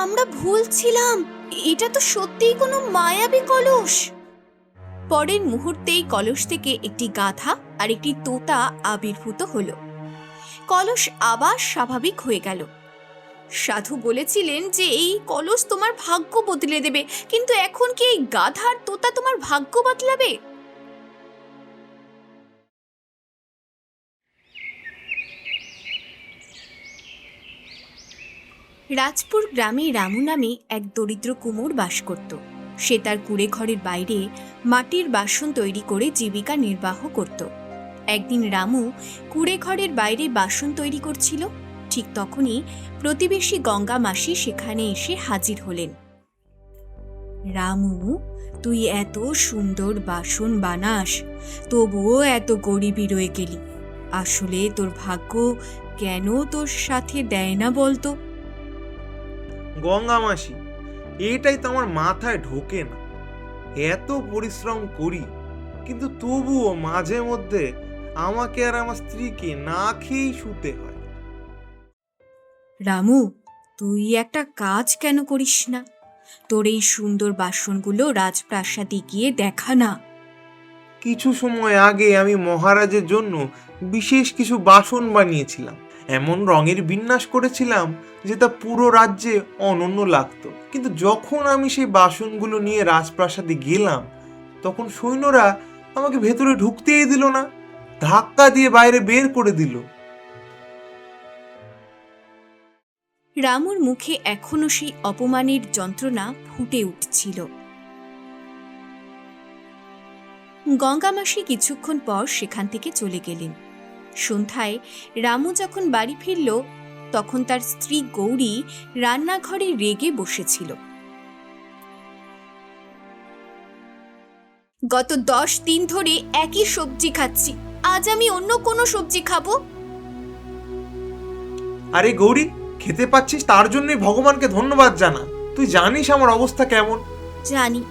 আমরা ভুল ছিলাম, এটা তো সত্যিই কোনো মায়াবী কলস। পরের মুহূর্তেই কলস থেকে একটি গাধা আর একটি তোতা আবির্ভূত হলো। কলস আবার স্বাভাবিক হয়ে গেল। সাধু বলেছিলেন যে এই কলস তোমার ভাগ্য বদলে দেবে, কিন্তু এখন কি এই গাধা আর তোতা তোমার ভাগ্য বদলাবে? রাজপুর গ্রামে রামু নামে এক দরিদ্র কুমোর বাস করত। সে তার কুঁড়ে ঘরের বাইরে মাটির বাসন তৈরি করে জীবিকা নির্বাহ করত। একদিন রামু কুঁড়ে ঘরের বাইরে বাসন তৈরি করছিল। ঠিক তখনই প্রতিবেশী গঙ্গা মাসি সেখানে এসে হাজির হলেন। রামু, তুই এত সুন্দর বাসন বানাস, তবুও এত গরিবই রয়ে গেলি। আসলে তোর ভাগ্য কেন তোর সাথে দেয় না বলতো? গঙ্গা মাসি, এটাই তো আমার মাথায় ঢোকে না। এত পরিশ্রম করি, কিন্তু তবুও মাঝে মধ্যে আমাকে আর আমার স্ত্রীকে না খেয়েই শুতে হয়। রামু, তুই একটা কাজ কেন করিস না? তোর এই সুন্দর বাসনগুলো রাজপ্রাসাদে গিয়ে দেখা না। কিছু সময় আগে আমি মহারাজের জন্য বিশেষ কিছু বাসন বানিয়েছিলাম। এমন রঙের বিন্যাস করেছিলাম যে তা পুরো রাজ্যে অনন্য লাগতো। কিন্তু যখন আমি সেই বাসনগুলো নিয়ে রাজপ্রাসাদে গেলাম, তখন সৈন্যরা আমাকে ভেতরে ঢুকতেই দিল না, ধাক্কা দিয়ে বাইরে বের করে দিল। রামুর মুখে এখনো সেই অপমানের যন্ত্রণা ফুটে উঠছিল। গঙ্গামাসি কিছুক্ষণ পর সেখান থেকে চলে গেলেন। সন্ধ্যায় রামু যখন বাড়ি ফিরল, তখন তার স্ত্রী গৌরী রান্নাঘরে রেগে বসেছিল। গত 10 দিন ধরে একই সবজি খাচ্ছি, আজ আমি অন্য কোনো সবজি খাবো। আরে গৌরী, খেতে পাচ্ছিস তার জন্যই ভগবানকে ধন্যবাদ জানা। তুই জানিস আমার অবস্থা কেমন। জানি,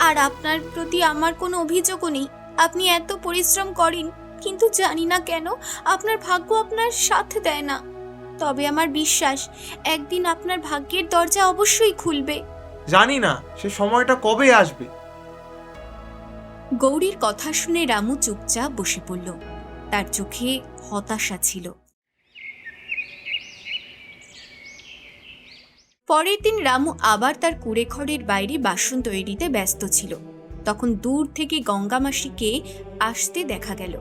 আর আপনার প্রতি আমার কোনো অভিযোগও নেই। আপনি এত পরিশ্রম করেন, কিন্তু জানি না কেন আপনার ভাগ্য আপনার সাথ দেয় না। তবে আমার বিশ্বাস একদিন আপনার ভাগ্যের দরজা অবশ্যই খুলবে। জানি না সে সময়টা কবে আসবে। গৌরীর কথা শুনে রামু চুপচাপ বসে পড়ল। তার চোখে হতাশা ছিল। পরের দিন রামু আবার তার কুঁড়ে ঘরের বাইরে বাসন তৈরিতে ব্যস্ত ছিল। তখন দূর থেকে গঙ্গা মাসিকে আসতে দেখা গেল।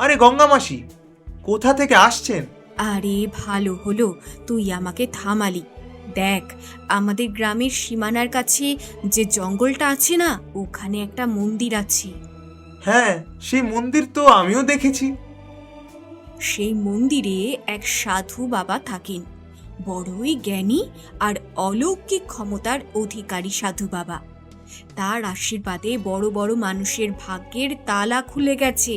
আরে গঙ্গা মাসি, কোথা থেকে আসছেন? আরে ভালো হলো তুই আমাকে থামালি। দেখ, আমাদের গ্রামের সীমানার কাছে যে জঙ্গলটা আছে না, ওখানে একটা মন্দির আছে। হ্যাঁ, সেই মন্দির তো আমিও দেখেছি। সেই মন্দিরে এক সাধু বাবা থাকেন, বড়ই জ্ঞানী আর অলৌকিক ক্ষমতার অধিকারী সাধু বাবা। তার আশীর্বাদে বড় বড় মানুষের ভাগ্যের তালা খুলে গেছে।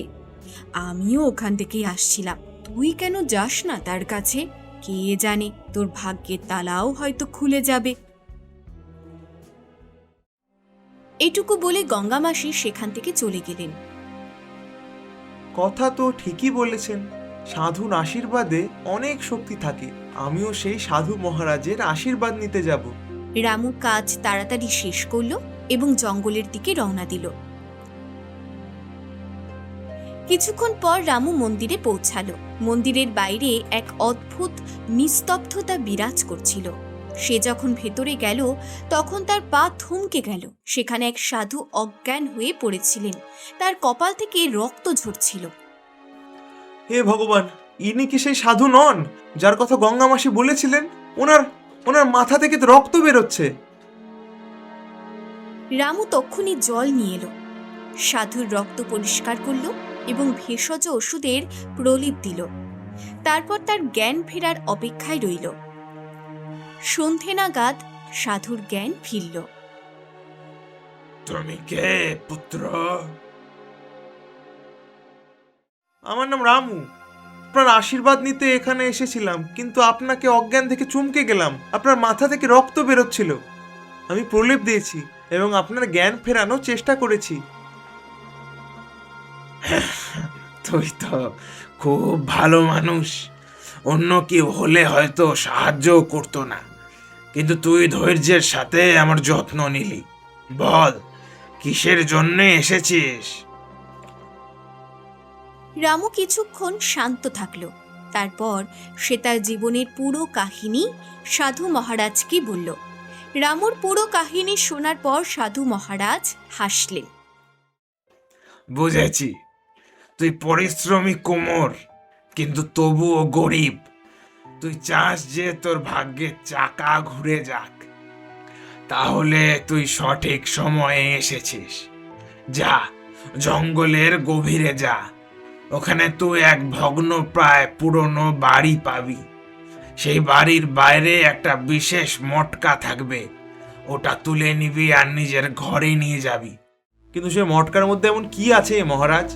আমিও ওখান থেকেই আসছিলাম। তুই কেন যাস না তার কাছে? কে জানে, তোর ভাগ্যের তালাও হয়তো খুলে যাবে। এটুকু বলে গঙ্গা মাসি সেখান থেকে চলে গেলেন। কথা তো ঠিকই বলেছেন, সাধুর আশীর্বাদে অনেক শক্তি থাকে। আমিও সেই সাধু মহারাজের আশীর্বাদ নিতে যাব। রামু কাজ তাড়াতাড়ি শেষ করলো এবং জঙ্গলের দিকে রওনা দিল। কিছুক্ষণ পর রামু মন্দিরে পৌঁছালো। মন্দিরের বাইরে এক অদ্ভুত নিস্তব্ধতা বিরাজ করছিল। সে যখন ভেতরে গেল, তখন তার পা থমকে গেল। সেখানে এক সাধু অজ্ঞান হয়ে পড়েছিলেন। তার কপাল থেকে রক্ত ঝরছিল। হে ভগবান, ইনি কি সেই সাধু নন যার কথা গঙ্গা মাসি বলেছিলেন? ওনার ওনার মাথা থেকে তো রক্ত বেরোচ্ছে। রামু তক্ষুনি জল নিয়ে এলো, সাধুর রক্ত পরিষ্কার করলো এবং ভেষজ ওষুধের প্রলেপ দিল। তারপর তার জ্ঞান ফেরার অপেক্ষায় রইল। সন্ধে নাগাদ সাধুর জ্ঞান ফিরল। তুমি কে পুত্র? আমার নাম রামু। আপনার আশীর্বাদ নিতে এখানে এসেছিলাম, কিন্তু আপনাকে অজ্ঞান থেকে চমকে গেলাম। আপনার মাথা থেকে রক্ত বেরোচ্ছিল। আমি প্রলেপ দিয়েছি এবং আপনার জ্ঞান ফেরানোর চেষ্টা করেছি। তুই তো খুব ভালো মানুষ। অন্য কেউ হলে হয়তো সাহায্যও করতো না, কিন্তু তুই ধৈর্যের সাথে আমার যত্ন নিলি। বল, কিসের জন্য এসেছিস? রামু কিছুক্ষণ শান্ত থাকল। তারপর সে তার জীবনের পুরো কাহিনী সাধু মহারাজকে বলল। রামুর পুরো কাহিনী শোনার পর সাধু মহারাজ হাসলেন। বুঝেছি, তুই পরিশ্রমী কুমোর, কিন্তু তবুও গরিব। তুই চাস যে তোর ভাগ্যের চাকা ঘুরে যাক। তাহলে তুই সঠিক সময়ে এসেছিস। যা, জঙ্গলের গভীরে যা। ওখানে তুই এক ভগ্নপ্রায় পুরনো বাড়ি পাবি। সেই বাড়ির বাইরে একটা বিশেষ মটকা থাকবে। ওটা তুলে নিবি আর নিজের ঘরে নিয়ে যাবি। কিন্তু সে মটকার মধ্যে এমন কি আছে মহারাজ?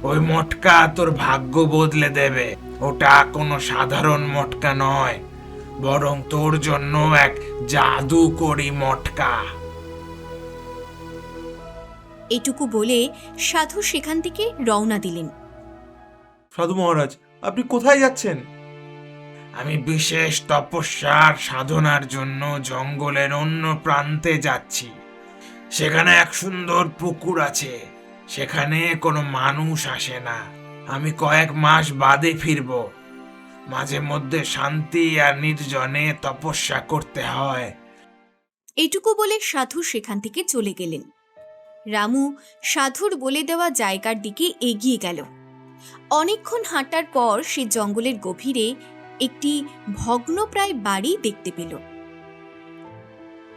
ওই মটকা তোর ভাগ্য বদলে দেবে। ওটা কোনো সাধারণ মটকা নয়, বরং তোর জন্য এক জাদুকরি মটকা। এটুকু বলে সাধু সেখান থেকে রওনা দিলেন। সাধু মহারাজ, আপনি কোথায় যাচ্ছেন? আমি বিশেষ তপস্যার সাধনার জন্য জঙ্গলের অন্য প্রান্তে যাচ্ছি। সেখানে এক সুন্দর পুকুর আছে। সেখানে কোনো মানুষ আসে না। আমি কয়েক মাস বাদে ফিরব। মাঝে মধ্যে শান্তি আর নির্জনে তপস্যা করতে হয়। এটুকু বলে সাধু সেখান থেকে চলে গেলেন। রামু সাধুর বলে দেওয়া জায়গার দিকে এগিয়ে গেল। অনেকক্ষণ হাঁটার পর সে জঙ্গলের গভীরে একটি ভগ্নপ্রায় বাড়ি দেখতে পেল।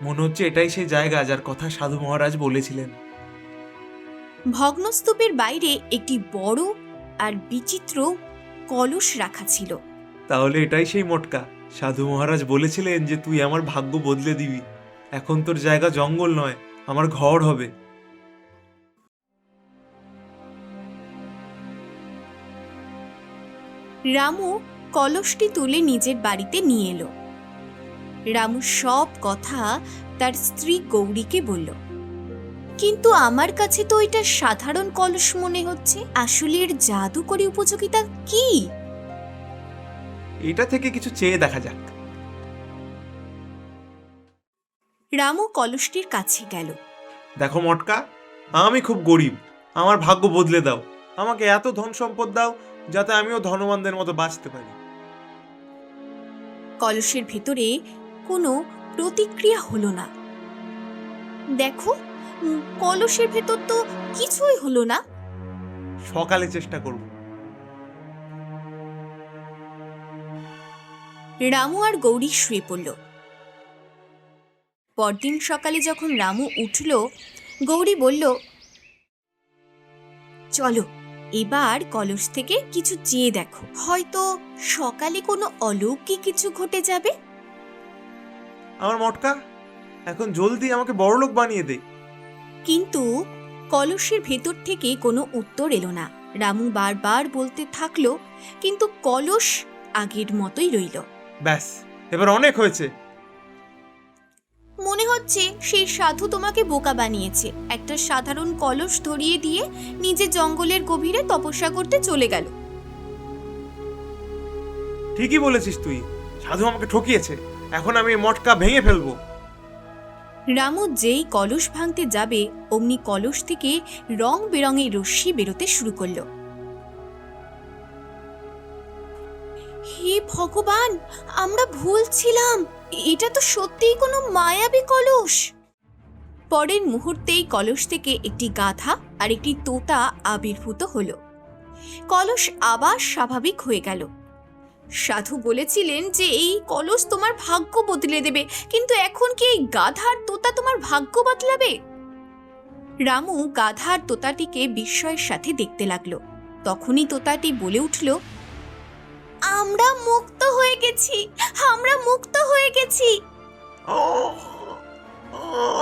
মনে হচ্ছে এটাই সেই জায়গা যার কথা সাধু মহারাজ বলেছিলেন। ভগ্নস্তূপের বাইরে একটি বড় আর বিচিত্র কলস রাখা ছিল। তাহলে এটাই সেই মটকা। সাধু মহারাজ বলেছিলেন যে তুই আমার ভাগ্য বদলে দিবি। এখন তোর জায়গা জঙ্গল নয়, আমার ঘর হবে। রামু কলসটি তুলে নিজের বাড়িতে নিয়ে এলো। রামু সব কথা তার স্ত্রী গৌরীকে বলল। কিন্তু আমার কাছে তো এটা সাধারণ কলস মনে হচ্ছে। আসলে এর জাদুকরী উপযোগিতা কি? এটা থেকে কিছু চেয়ে দেখা যাক। রামু কলসটির কাছে গেল। দেখো মটকা, আমি খুব গরিব। আমার ভাগ্য বদলে দাও। আমাকে এত ধন সম্পদ দাও যাতে আমিও ধনবানদের মতো বাঁচতে পারি। কলসের ভেতরে কোনো প্রতিক্রিয়া হলো না। দেখো, কলসের ভেতর তো কিছুই হলো না। সকালে চেষ্টা করব। রামু আর গৌরী শুয়ে পড়ল। পরদিন সকালে যখন রামু উঠল, গৌরী বলল, চলো এবার কলস থেকে কিছু চেয়ে দেখো, হয়তো সকালে কোনো অলৌকিক কিছু ঘটে যাবে। আমার মটকা, এখন জলদি আমাকে বড়লোক বানিয়ে দে। কিন্তু কলসের ভেতর থেকে কোনো উত্তর এলো না। রামু বারবার বলতে থাকলো, কিন্তু কলস আগের মতোই রইল। ব্যাস, এবার অনেক হয়েছে। মনে হচ্ছে সেই সাধু তোমাকে বোকা বানিয়েছে। একটা সাধারণ কলস ধরিয়ে দিয়ে নিজে জঙ্গলের গভীরে তপস্যা করতে চলে গেল। ঠিকই বলেছিস তুই। সাধু আমাকে ঠকিয়েছে। এখন আমি এই মটকা ভেঙে ফেলবো। রামু যেই কলস ভাঙতে যাবে, অমনি কলস থেকে রং বেরঙের রশ্মি বেরোতে শুরু করলো। হে ভগবান, আমরা ভুল ছিলাম। এটা তো সত্যিই কোনো মায়াবী কলস। পরের মুহূর্তেই কলস থেকে একটি গাধা আর একটি তোতা আবির্ভূত হলো। কলস আবার স্বাভাবিক হয়ে গেল। সাধু বলেছিলেন যে এই কলস তোমার ভাগ্য বদলে দেবে, কিন্তু এখন কি এই গাধা আর তোতা তোমার ভাগ্য বদলাবে? রামু গাধা আর তোতাটিকে বিস্ময়ের সাথে দেখতে লাগলো। তখনই তোতাটি বলে উঠল, আমরা মুক্ত হয়ে গেছি, আমরা মুক্ত হয়ে গেছি।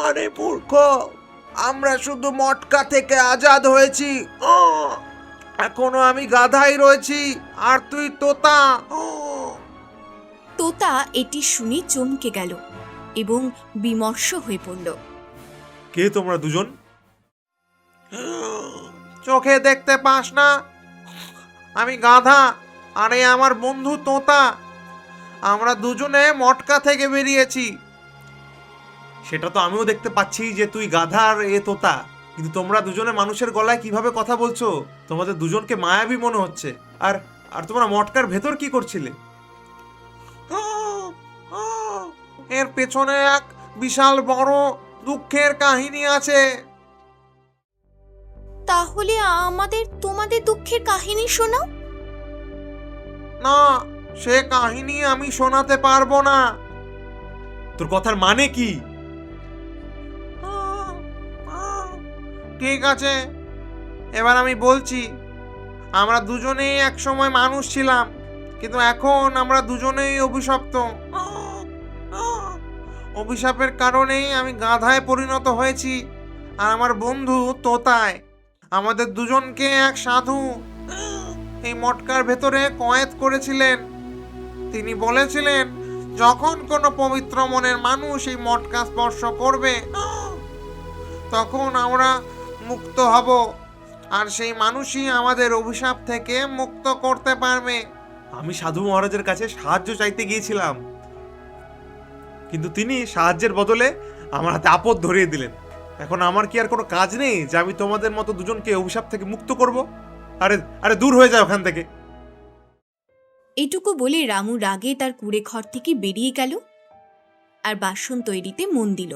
আরে মূর্খ, আমরা শুধু মটকা থেকে আজাদ হয়েছি। এখনো আমি গাধাই রয়েছি আর তুই তোতা। তোতা এটি শুনে চমকে গেল এবং বিমর্ষ হয়ে পড়ল। কে তোমরা দুজন? চোখে দেখতে পাস না? আমি গাধা, আরে আমার বন্ধু তোতা, আমরা দুজনে মটকা থেকে বেরিয়েছি। সেটা তো আমিও দেখতে পাচ্ছি যে তুই গাধা আর এ তোতা, কিন্তু তোমরা দুজনে মানুষের গলায় কিভাবে কথা বলছো? তোমাদের দুজনকে মায়াবী মনে হচ্ছে। আর আর তোমরা মটকার ভেতর কি করছিলে? এর পেছনে এক বিশাল বড় দুঃখের কাহিনী আছে। তাহলে আমাদের তোমাদের দুঃখের কাহিনী শোনাও। না, সে কাহিনী আমি শোনাতে পারবো না। তোর কথার মানে কি? ঠিক আছে, এবার আমি বলছি। আমরা দুজনেই একসময় মানুষ ছিলাম, কিন্তু এখন আমরা দুজনেই অভিশপ্ত। অভিশাপের কারণেই আমি গাধায় পরিণত হয়েছি, আর আমার বন্ধু তোতায়। আমাদের দুজনকে এক সাধু এই মটকার ভেতরে কয়েদ করেছিলেন। তিনি বলেছিলেন, যখন কোনো পবিত্র মনের মানুষ এই মটকা স্পর্শ করবে, তখন আমরা মুক্ত হব, আর সেই মানুষই আমাদের অভিশাপ থেকে মুক্ত করতে পারবে। আমি সাধু মহারাজের কাছে সাহায্য চাইতে গিয়েছিলাম, কিন্তু তিনি সাহায্যের বদলে আমার হাতে আপদ ধরিয়ে দিলেন। এখন আমার কি আর কোনো কাজ নেই যে আমি তোমাদের মতো দুজনকে অভিশাপ থেকে মুক্ত করব? আরে আরে দূর হয়ে যায় ওখান থেকে। এটুকু বলে রামু রাগে তার কুঁড়ে ঘর থেকে বেরিয়ে গেল আর বাসন তৈরিতে মন দিল।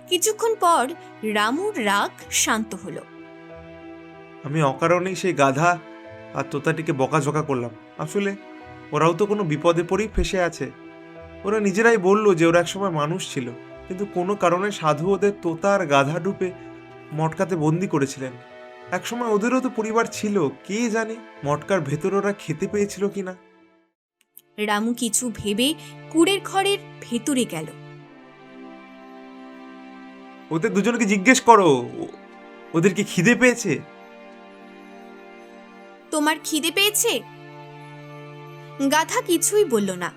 কিছুক্ষণ পর রামুর রাগ শান্ত হলো। আমি অকারণেই সেই গাধা আর তোতাটিকে বকাঝকা করলাম। আসলে ওরাও তো কোনো বিপদে পড়েই ফেসে আছে। ওরা নিজেরাই বলল যে ওরা একসময় মানুষ ছিল, কিন্তু কোনো কারণে সাধু ওদের তোতা আর গাধা রূপে মটকাতে বন্দি করেছিলেন। একসময় ওদেরও তো পরিবার ছিল, কে জানে মটকার ভেতর ওরা খেতে পেয়েছিল কিনা। রামু কিছু ভেবে কুঁড়ের ঘরের ভেতরে গেল। ওদের দুজনকে জিজ্ঞেস করো, ওদের কি খিদে পেয়েছে? তোমার খিদে পেয়েছে? গাধা কিছুই বলল না,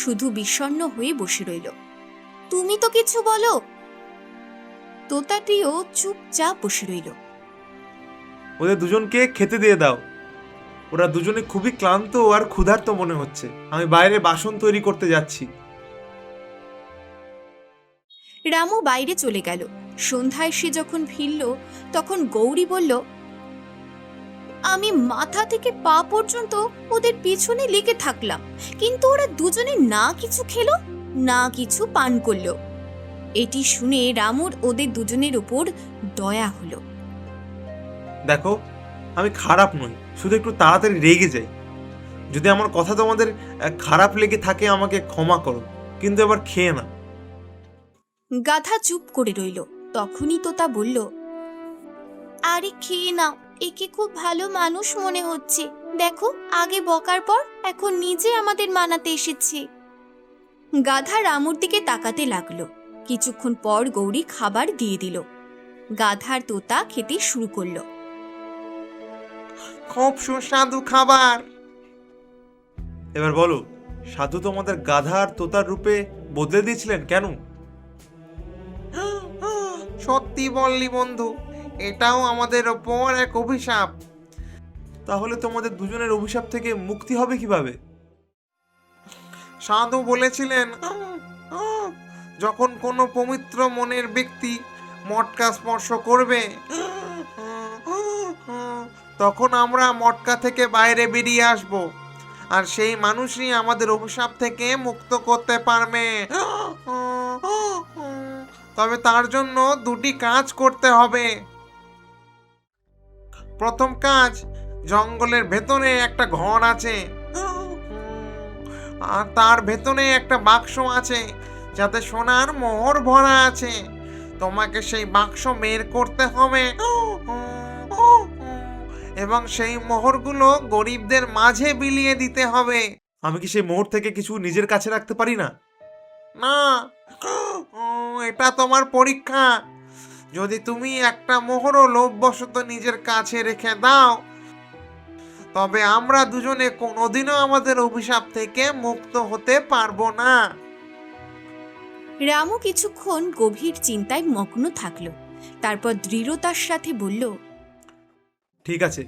শুধু বিষণ্ণ হয়ে বসে রইল। তুমি তো কিছু বলো। তোতাটিও চুপচাপ বসে রইল। ওদের দুজনকে খেতে দিয়ে দাও। ওরা দুজনে খুবই ক্লান্ত আর ক্ষুধার্ত মনে হচ্ছে। আমি বাইরে বাসন তৈরি করতে যাচ্ছি। রামু বাইরে চলে গেল। সন্ধ্যায় সে যখন ফিরল, তখন গৌরী বলল, আমি মাথা থেকে পা পর্যন্ত ওদের পিছনে লেগে থাকলাম, কিন্তু ওরা দুজনে না কিছু খেলো না কিছু পান করলো। এটি শুনে রামুর ওদের দুজনের উপর দয়া হলো। দেখো, আমি খারাপ নই, শুধু একটু তাড়াতাড়ি রেগে যাই। যদি আমার কথা তোমাদের খারাপ লেগে থাকে আমাকে ক্ষমা করো, কিন্তু এবার খেয়ে না। গাধা চুপ করে রইল। তখনই তোতা বলল, আরে খেয়ে নাও, একে খুব ভালো মানুষ মনে হচ্ছে। দেখো, আগে বকার পর এখন নিজে আমাদের মানাতে এসেছে। গাধা রামুর দিকে তাকাতে লাগলো। কিছুক্ষণ পর গৌরী খাবার দিয়ে দিল। গাধার তোতা খেতে শুরু করলো। খুব সুস্বাদু খাবার। এবার বলো, সাধু তোমাদের গাধা আর তোতার রূপে বদলে দিয়েছিলেন কেন? সত্যি বললি বন্ধু, এটাও আমাদের ওপর এক অভিশাপ। তাহলে তোমাদের দুজনের অভিশাপ থেকে মুক্তি হবে কিভাবে? সাধু বলেছিলেন, যখন কোনো পবিত্র মনের ব্যক্তি মটকা স্পর্শ করবে, তখন আমরা মটকা থেকে বাইরে বেরিয়ে আসব, আর সেই মানুষই আমাদের অভিশাপ থেকে মুক্ত করতে পারবে। তবে তার জন্য দুটি কাজ করতে হবে। প্রথম কাজ, জঙ্গলের ভেতরে একটা ঘর আছে, আর তার ভেতরে একটা বাক্স আছে যাতে সোনার মোহর ভরা আছে। তোমাকে সেই বাক্স বের করতে হবে এবং সেই মোহরগুলো গরিবদের মাঝে বিলিয়ে দিতে হবে। আমি কি সেই মোহর থেকে কিছু নিজের কাছে রাখতে পারি না? না, এটা তোমার পরীক্ষা। যদি তুমি একটা মোহরও লোভবশত নিজের কাছে রেখে দাও, তবে আমরা দুজনে কোনোদিনও আমাদের অভিশাপ থেকে মুক্ত হতে পারবো না। রামু কিছুক্ষণ গভীর চিন্তায় মগ্ন থাকলো। তারপর দৃঢ়তার সাথে বলল, ঠিক আছে,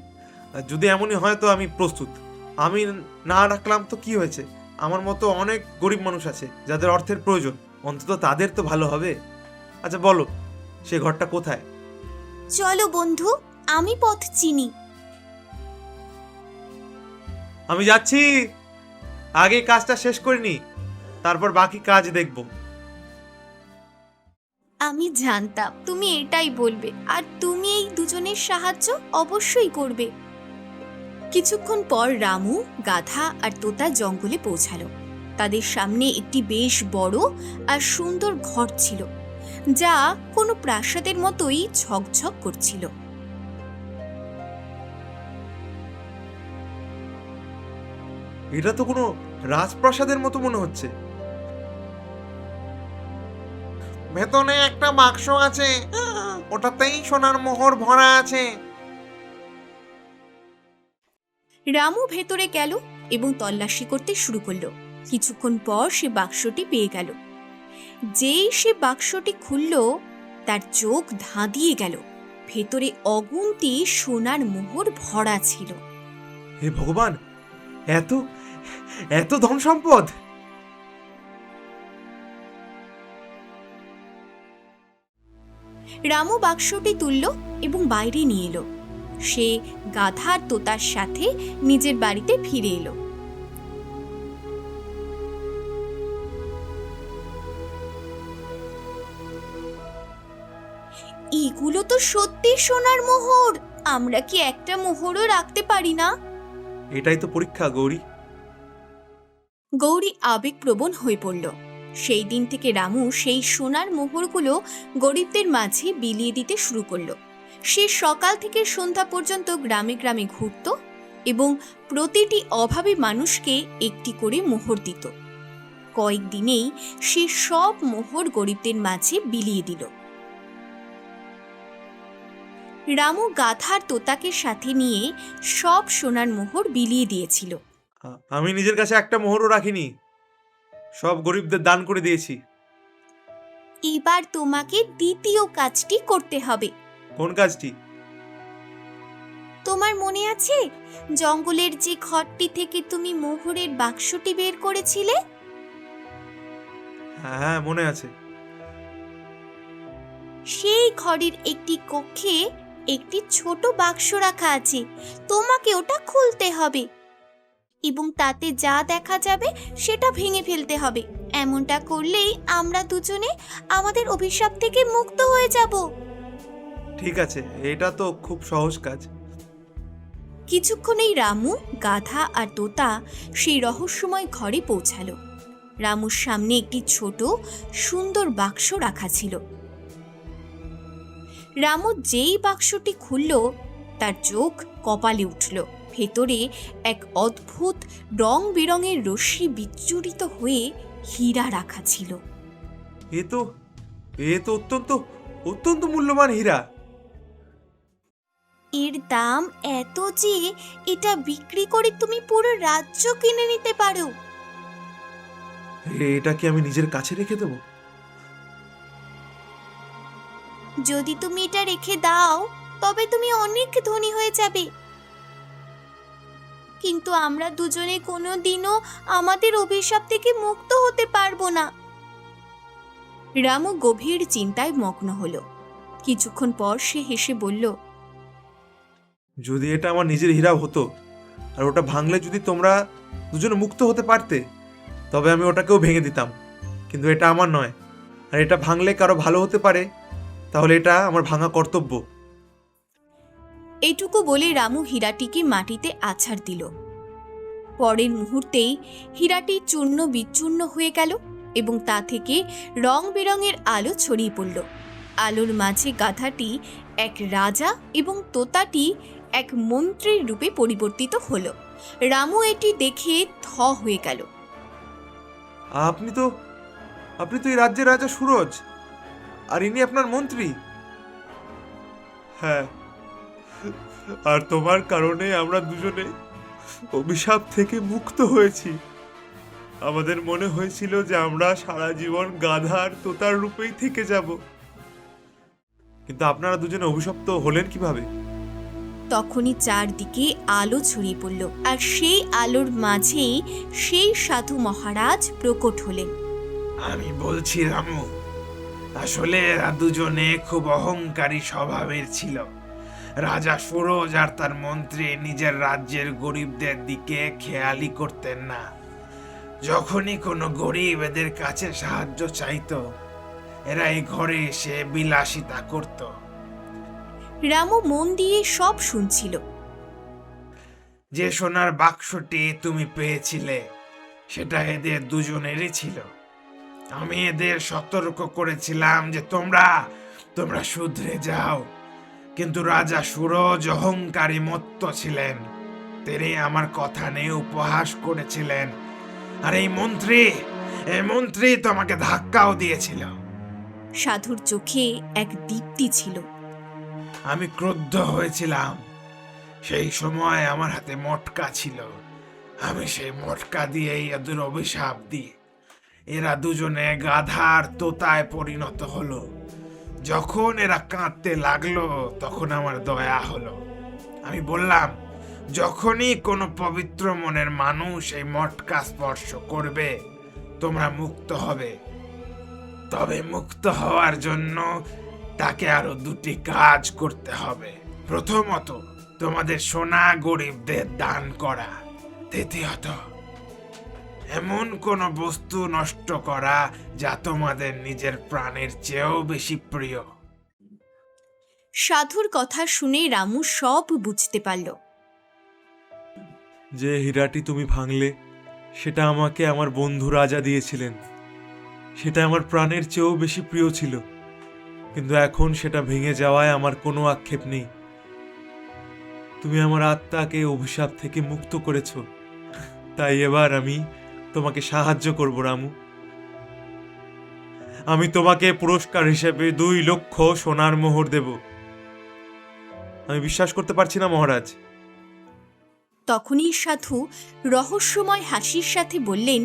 আর যদি এমনই হয় তো আমি প্রস্তুত। আমি না রাখলাম তো কি হয়েছে, আমার মতো অনেক গরিব মানুষ আছে যাদের অর্থের প্রয়োজন, অন্তত তাদের তো ভালো হবে। আচ্ছা বলো, সে ঘরটা কোথায়? চলো বন্ধু, আমি পথ চিনি। আমি যাচ্ছি, আগে কাজটা শেষ করে নি, তারপর বাকি কাজ দেখব। আমি জানতাম তুমি এটাই বলবে, আর তুমি এই দুজনের সাহায্য অবশ্যই করবে। কিছুক্ষণ পর রামু, গাধা আর তোতা জঙ্গলে পৌঁছালো। তাদের সামনে একটি বেশ বড় আর সুন্দর ঘর ছিল, যা কোনো প্রাসাদের মতোই ঝকঝক করছিল। এটা তো কোনো রাজপ্রাসাদের মতো মনে হচ্ছে। ভেতরে একটা বাক্স আছে, ওটাতেই সোনার মোহর ভরা আছে। রামু ভেতরে গেল এবং তল্লাশি করতে শুরু করলো। কিছুক্ষণ পর সে বাক্সটি পেয়ে গেল। যেই সে বাক্সটি খুলল, তার চোখ ধাঁধিয়ে গেল। ভেতরে অগুন্তি সোনার মোহর ভরা ছিল। হে ভগবান, এত এত ধন সম্পদ! রামু বাক্সটি তুলল এবং বাইরে নিয়ে এলো। সে গাধা আর তোতার সাথে নিজের বাড়িতে ফিরে এলো। এগুলো তো সত্যি সোনার মোহর। আমরা কি একটা মোহরও রাখতে পারি না? এটাই তো পরীক্ষা গৌরী। গৌরী আবেগপ্রবণ হয়ে পড়ল। সেই দিন থেকে রামু সেই সোনার মোহরগুলো গরিবদের মাঝে বিলিয়ে দিতে শুরু করলো। সে সকাল থেকে সন্ধ্যা পর্যন্ত গ্রামে গ্রামে ঘুরত এবং প্রতিটি অভাবী মানুষকে একটি করে মোহর দিত। কয়েকদিনেই সে সব মোহর গরিবদের মাঝে বিলিয়ে দিল। রামু গাধার তোতাকে সাথে নিয়ে সব সোনার মোহর বিলিয়ে দিয়েছিল। আমি নিজের কাছে একটা মোহরও রাখিনি, সব গরিবদের দান করে দিয়েছি। এবার তোমাকে দ্বিতীয় কাজটি করতে হবে। কোন কাজটি? তোমার মনে আছে জঙ্গলের যে ঘরটি থেকে তুমি মোহরের বাক্সটি বের করেছিলে? হ্যাঁ, মনে আছে। সেই ঘরের একটি কক্ষে একটি ছোট বাক্স রাখা আছে। তোমাকে ওটা খুলতে হবে এবং তাতে যা দেখা যাবে সেটা ভেঙে ফেলতে হবে। এমনটা করলেই আমরা দুজনে আমাদের অভিশাপ থেকে মুক্ত হয়ে যাব। ঠিক আছে, এটা তো খুব সহজ কাজ। কিছুক্ষণেই রামু, গাধা আর তোতা সেই রহস্যময় ঘরে পৌঁছালো। রামুর সামনে একটি ছোট সুন্দর বাক্স রাখা ছিল। রামু যেই বাক্সটি খুলল, তার চোখ কপালে উঠল। ভেতরে এক অদ্ভুত রং বেরঙের রশ্মি বিচ্ছুরিত হয়ে হীরা রাখা ছিল। এ তো অত্যন্ত অত্যন্ত মূল্যবান হীরা। এর দাম এত যে এটা বিক্রি করে তুমি পুরো রাজ্য কিনে নিতে পারো। এটা কি আমি নিজের কাছে রেখে দেবো? যদি তুমি এটা রেখে দাও তবে তুমি অনেক ধনী হয়ে যাবে। কিন্তু আমরা দুজনে কোনোদিনও আমাদের অভিশাপ থেকে মুক্ত হতে পারবো না। রামু গভীর চিন্তায় মগ্ন হলো। কিছুক্ষণ পর সে হেসে বলল, যদি এটা আমার নিজের হীরা হতো আর ওটা ভাঙলে যদি তোমরা দুজনে মুক্ত হতে পারতে, তবে আমি ওটাকেও ভেঙে দিতাম। কিন্তু এটা আমার নয়, আর এটা ভাঙলে কারো ভালো হতে পারে, তাহলে এটা আমার ভাঙা কর্তব্য। এইটুকু বলে রামু হীরাটিকে মাটিতে আছাড় দিল। পরের মুহূর্তেই হীরাটি চূর্ণ বিচূর্ণ হয়ে গেল এবং তা থেকে রং বেরঙের আলো ছড়িয়ে পড়ল। আলোর মাঝে গাধাটি এক রাজা এবং তোতাটি এক মন্ত্রীর রূপে পরিবর্তিত হলো। রামু এটি দেখে থ হয়ে গেল। আপনি তো এই রাজ্যের রাজা সুরজ, আর ইনি আপনার মন্ত্রী। হ্যাঁ, আর তোমার কারণে আমরা দুজনে অভিশাপ থেকে মুক্ত হয়েছি। আমাদের মনে হয়েছিল যে আমরা সারা জীবন গাধা আর তোতার রূপেই থেকে যাব, কিন্তু আপনারা দুজনে অভিশপ্ত হলেন কিভাবে? তখনই চারদিকে আলো ছড়িয়ে পড়ল, আর সেই আলোর মাঝেই সেই সাধু মহারাজ প্রকট হলেন। আমি বলছি রামু, আসলে এরা দুজনে খুব অহংকারী স্বভাবের ছিল। রাজা সুরজ আর তার মন্ত্রী নিজের রাজ্যের গরিবদের দিকে খেয়ালই করতেন না। যখনই কোনো গরিব এদের কাছে সাহায্য চাইতো, এরা এই ঘরে এসে বিলাসিতা করত। রামু মন দিয়ে সব শুনছিল। যে সোনার বাক্সটি তুমি পেয়েছিলে সেটা এদের দুজনেরই ছিল। আমি এদের সতর্ক করেছিলাম যে তোমরা শুধরে যাও, কিন্তু রাজা সুরজ অহংকারী মত্ত ছিলেন। তিনি আমার কথা নিয়ে উপহাস করেছিলেন, আর এই মন্ত্রী তোমাকে ধাক্কাও দিয়েছিল। সাধুর চোখে এক দীপ্তি ছিল। আমি ক্রুদ্ধ হয়েছিলাম। সেই সময় আমার হাতে মটকা ছিল। আমি সেই মটকা দিয়েই এদের অভিশাপ দিই। এরা দুজনে গাধার তোতায় পরিণত হলো। যখন এরা কাঁদতে লাগলো তখন আমার দয়া হলো। আমি বললাম, যখনই কোনো পবিত্র মনের মানুষ এই মটকা স্পর্শ করবে তোমরা মুক্ত হবে। তবে মুক্ত হওয়ার জন্য তাকে আরো দুটি কাজ করতে হবে। প্রথমত, তোমাদের সোনা গরিবদের দান করা। দ্বিতীয়ত, এমন কোন বস্তু নষ্ট করা যা তোমাদের নিজের প্রাণের চেয়েও বেশি প্রিয়। সাধুর কথা শুনে রামু সব বুঝতে পারল। যে হীরাটি তুমি ভাঙলে সেটা আমাকে আমার বন্ধু রাজা দিয়েছিলেন। সেটা আমার প্রাণের চেয়েও বেশি প্রিয় ছিল, কিন্তু এখন সেটা ভেঙে যাওয়ায় আমার কোনো আক্ষেপ নেই। তুমি আমার আত্মাকে অভিশাপ থেকে মুক্ত করেছ, তাই এবার আমি তোমাকে সাহায্য করব রামু। আমি তোমাকে পুরস্কার হিসেবে 2 লক্ষ সোনার মোহর দেব। আমি বিশ্বাস করতে পারছি না মহারাজ। তখনই সাধু রহস্যময় হাসির সাথে বললেন,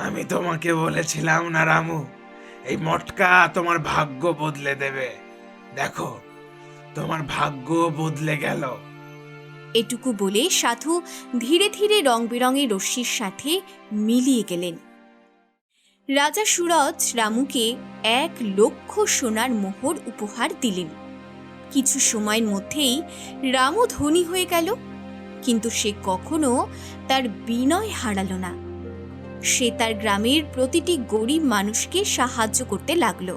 আমি তোমাকে বলেছিলাম না রামু, এই মটকা তোমার ভাগ্য বদলে দেবে। দেখো, তোমার ভাগ্য বদলে গেল। এটুকু বলে সাধু ধীরে ধীরে রং বেরঙের রশ্মির সাথে মিলিয়ে গেলেন। রাজা সুরজ রামুকে 1 লক্ষ সোনার মোহর উপহার দিলেন। কিছু সময়ের মধ্যেই রামু ধনী হয়ে গেল, কিন্তু সে কখনো তার বিনয় হারালো না। সে তার গ্রামের প্রতিটি গরিব মানুষকে সাহায্য করতে লাগলো।